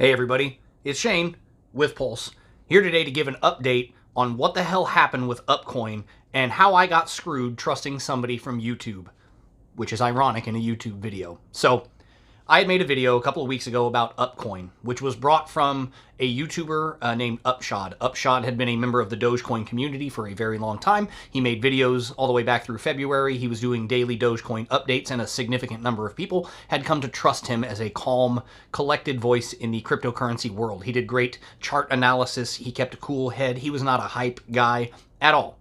Hey everybody, it's Shane with Pulse, here today to give an update on what the hell happened with Upcoin and how I got screwed trusting somebody from YouTube, which is ironic in a YouTube video. So, I had made a video a couple of weeks ago about Upcoin, which was brought from a YouTuber named Upshod. Upshod had been a member of the Dogecoin community for a very long time. He made videos all the way back through February. He was doing daily Dogecoin updates, and a significant number of people had come to trust him as a calm, collected voice in the cryptocurrency world. He did great chart analysis. He kept a cool head. He was not a hype guy at all.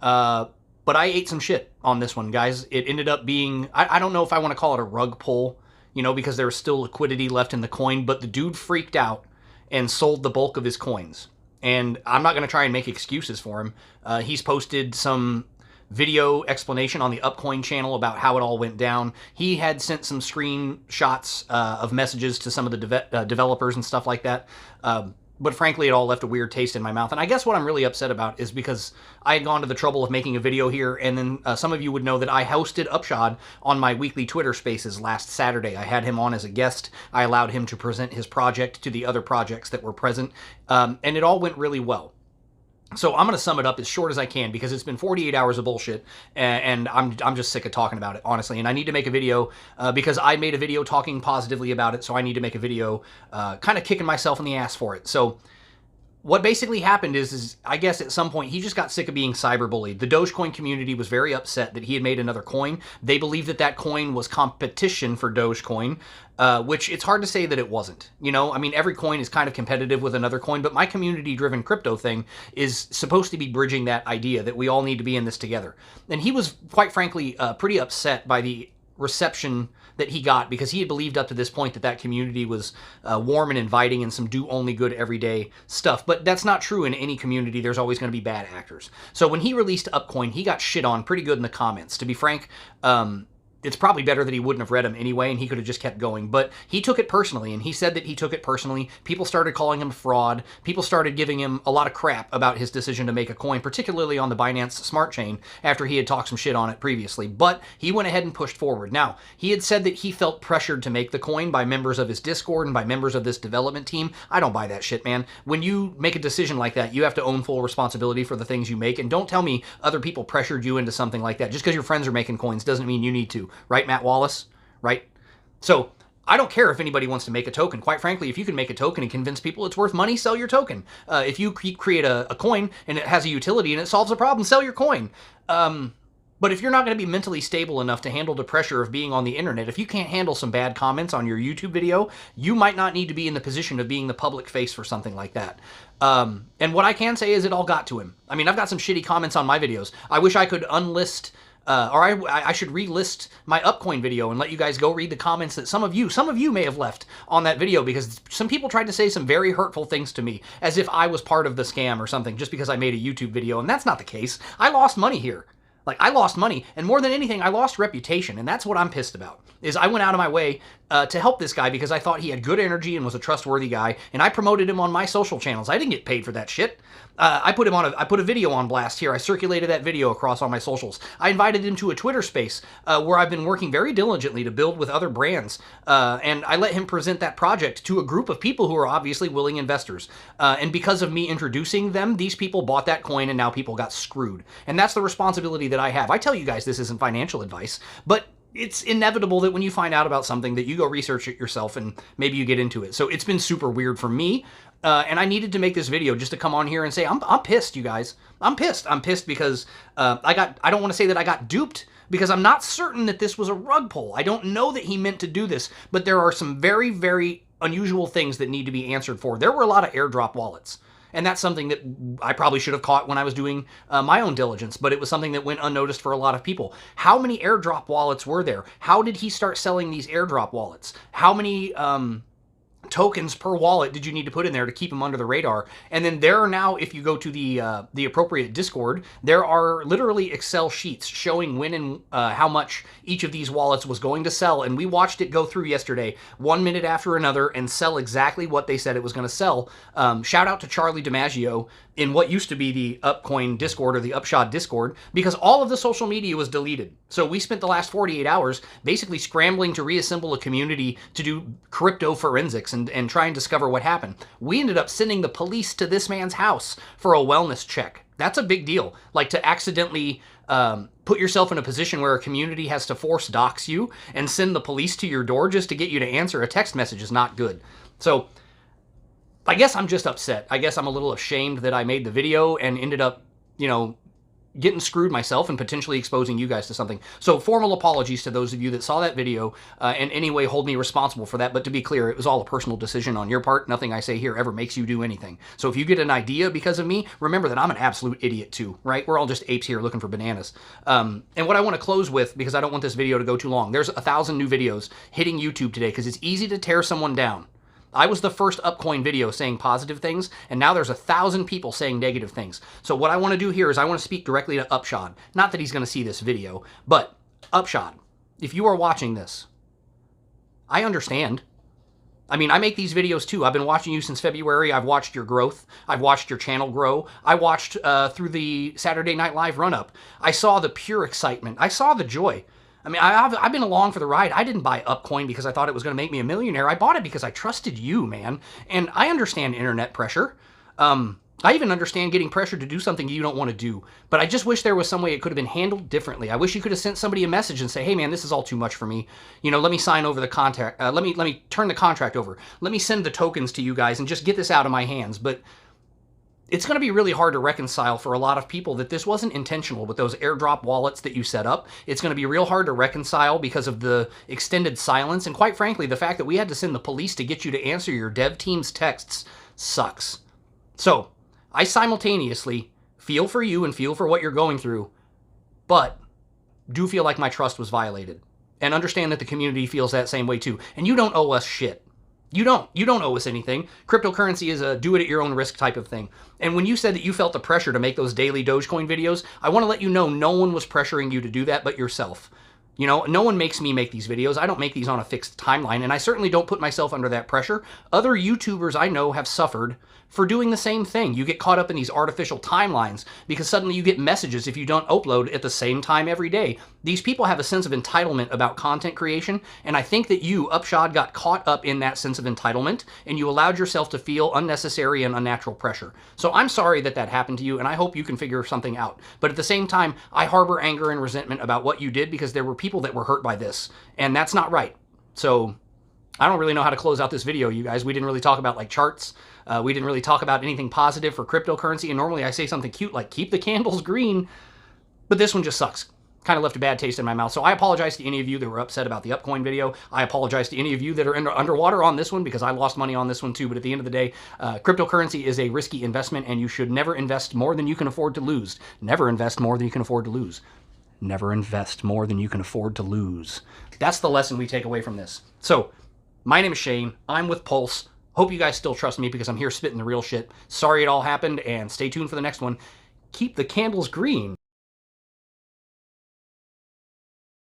But I ate some shit on this one, guys. It ended up being, I don't know if I want to call it a rug pull, because there was still liquidity left in the coin, but the dude freaked out and sold the bulk of his coins. And I'm not going to try and make excuses for him. He's posted some video explanation on the Upcoin channel about how it all went down. He had sent some screenshots of messages to some of the developers and stuff like that. But frankly, it all left a weird taste in my mouth. And I guess what I'm really upset about is because I had gone to the trouble of making a video here, and then some of you would know that I hosted Upshod on my weekly Twitter Spaces last Saturday. I had him on as a guest. I allowed him to present his project to the other projects that were present, and it all went really well. So I'm going to sum it up as short as I can because it's been 48 hours of bullshit, and I'm just sick of talking about it, honestly. And I need to make a video because I made a video talking positively about it, so I need to make a video kind of kicking myself in the ass for it. So what basically happened is I guess at some point he just got sick of being cyberbullied. The Dogecoin community was very upset that he had made another coin. They believed that that coin was competition for Dogecoin, which it's hard to say that it wasn't. I mean, every coin is kind of competitive with another coin, but my community-driven crypto thing is supposed to be bridging that idea that we all need to be in this together. And he was, quite frankly, pretty upset by the reception that he got because he had believed up to this point that that community was warm and inviting and some do-only good everyday stuff. But that's not true in any community. There's always going to be bad actors. So when he released Upcoin, he got shit on pretty good in the comments. To be frank, it's probably better that he wouldn't have read them anyway, and he could have just kept going. But he took it personally, and he said that he took it personally. People started calling him a fraud. People started giving him a lot of crap about his decision to make a coin, particularly on the Binance Smart Chain, after he had talked some shit on it previously. But he went ahead and pushed forward. Now, he had said that he felt pressured to make the coin by members of his Discord and by members of this development team. I don't buy that shit, man. When you make a decision like that, you have to own full responsibility for the things you make, and don't tell me other people pressured you into something like that. Just because your friends are making coins doesn't mean you need to. Right, Matt Wallace? Right? So, I don't care if anybody wants to make a token. Quite frankly, if you can make a token and convince people it's worth money, sell your token. If you create a coin and it has a utility and it solves a problem, sell your coin. But if you're not going to be mentally stable enough to handle the pressure of being on the internet, if you can't handle some bad comments on your YouTube video, you might not need to be in the position of being the public face for something like that. And what I can say is it all got to him. I mean, I've got some shitty comments on my videos. I wish I could unlist... or I should relist my Upcoin video and let you guys go read the comments that some of you may have left on that video, because some people tried to say some very hurtful things to me as if I was part of the scam or something just because I made a YouTube video, and that's not the case. I lost money here. I lost money, and more than anything, I lost reputation, and that's what I'm pissed about, is I went out of my way to help this guy because I thought he had good energy and was a trustworthy guy, and I promoted him on my social channels. I didn't get paid for that shit. I put a video on blast here. I circulated that video across all my socials. I invited him to a Twitter space where I've been working very diligently to build with other brands, and I let him present that project to a group of people who are obviously willing investors. And because of me introducing them, these people bought that coin, and now people got screwed. And that's the responsibility that I have. I tell you guys this isn't financial advice, but it's inevitable that when you find out about something that you go research it yourself and maybe you get into it. So it's been super weird for me, and I needed to make this video just to come on here and say, I'm pissed, you guys. I'm pissed. I'm pissed because I don't want to say that I got duped, because I'm not certain that this was a rug pull. I don't know that he meant to do this, but there are some very, very unusual things that need to be answered for. There were a lot of airdrop wallets. And that's something that I probably should have caught when I was doing my own diligence, but it was something that went unnoticed for a lot of people. How many airdrop wallets were there? How did he start selling these airdrop wallets? How many tokens per wallet did you need to put in there to keep them under the radar? And then there are now, if you go to the appropriate Discord, there are literally Excel sheets showing when and how much each of these wallets was going to sell. And we watched it go through yesterday, 1 minute after another, and sell exactly what they said it was going to sell. Shout out to Charlie DiMaggio in what used to be the Upcoin Discord or the Upshod Discord, because all of the social media was deleted. So we spent the last 48 hours basically scrambling to reassemble a community to do crypto forensics and try and discover what happened. We ended up sending the police to this man's house for a wellness check. That's a big deal. Like, to accidentally put yourself in a position where a community has to force dox you and send the police to your door just to get you to answer a text message is not good. So I guess I'm just upset. I guess I'm a little ashamed that I made the video and ended up, getting screwed myself and potentially exposing you guys to something. So formal apologies to those of you that saw that video and any way hold me responsible for that. But to be clear, it was all a personal decision on your part. Nothing I say here ever makes you do anything. So if you get an idea because of me, remember that I'm an absolute idiot too, right? We're all just apes here looking for bananas. And what I want to close with, because I don't want this video to go too long, there's 1,000 new videos hitting YouTube today because it's easy to tear someone down. I was the first Upcoin video saying positive things, and now there's 1,000 people saying negative things. So what I want to do here is I want to speak directly to Upshod. Not that he's going to see this video, but Upshod, if you are watching this, I understand. I mean, I make these videos too. I've been watching you since February. I've watched your growth. I've watched your channel grow. I watched through the Saturday Night Live run-up. I saw the pure excitement. I saw the joy. I mean, I've been along for the ride. I didn't buy Upcoin because I thought it was going to make me a millionaire. I bought it because I trusted you, man. And I understand internet pressure. I even understand getting pressured to do something you don't want to do. But I just wish there was some way it could have been handled differently. I wish you could have sent somebody a message and say, hey, man, this is all too much for me. Let me sign over the contract. Let me turn the contract over. Let me send the tokens to you guys and just get this out of my hands. But it's going to be really hard to reconcile for a lot of people that this wasn't intentional with those airdrop wallets that you set up. It's going to be real hard to reconcile because of the extended silence. And quite frankly, the fact that we had to send the police to get you to answer your dev team's texts sucks. So I simultaneously feel for you and feel for what you're going through, but do feel like my trust was violated. And understand that the community feels that same way too. And you don't owe us shit. You don't owe us anything. Cryptocurrency is a do-it-at-your-own-risk type of thing. And when you said that you felt the pressure to make those daily Dogecoin videos, I want to let you know no one was pressuring you to do that but yourself. No one makes me make these videos. I don't make these on a fixed timeline, and I certainly don't put myself under that pressure. Other YouTubers I know have suffered for doing the same thing. You get caught up in these artificial timelines because suddenly you get messages if you don't upload at the same time every day. These people have a sense of entitlement about content creation, and I think that you, Upshod, got caught up in that sense of entitlement, and you allowed yourself to feel unnecessary and unnatural pressure. So I'm sorry that that happened to you, and I hope you can figure something out. But at the same time, I harbor anger and resentment about what you did because there were people that were hurt by this, and that's not right. So I don't really know how to close out this video, you guys. We didn't really talk about like charts. We didn't really talk about anything positive for cryptocurrency, and normally I say something cute like keep the candles green, but this one just sucks. Kind of left a bad taste in my mouth. So I apologize to any of you that were upset about the Upcoin video. I apologize to any of you that are underwater on this one because I lost money on this one too. But at the end of the day, cryptocurrency is a risky investment, and you should never invest more than you can afford to lose. Never invest more than you can afford to lose. Never invest more than you can afford to lose. That's the lesson we take away from this. So my name is Shane. I'm with Pulse. Hope you guys still trust me because I'm here spitting the real shit. Sorry it all happened, and stay tuned for the next one. Keep the candles green.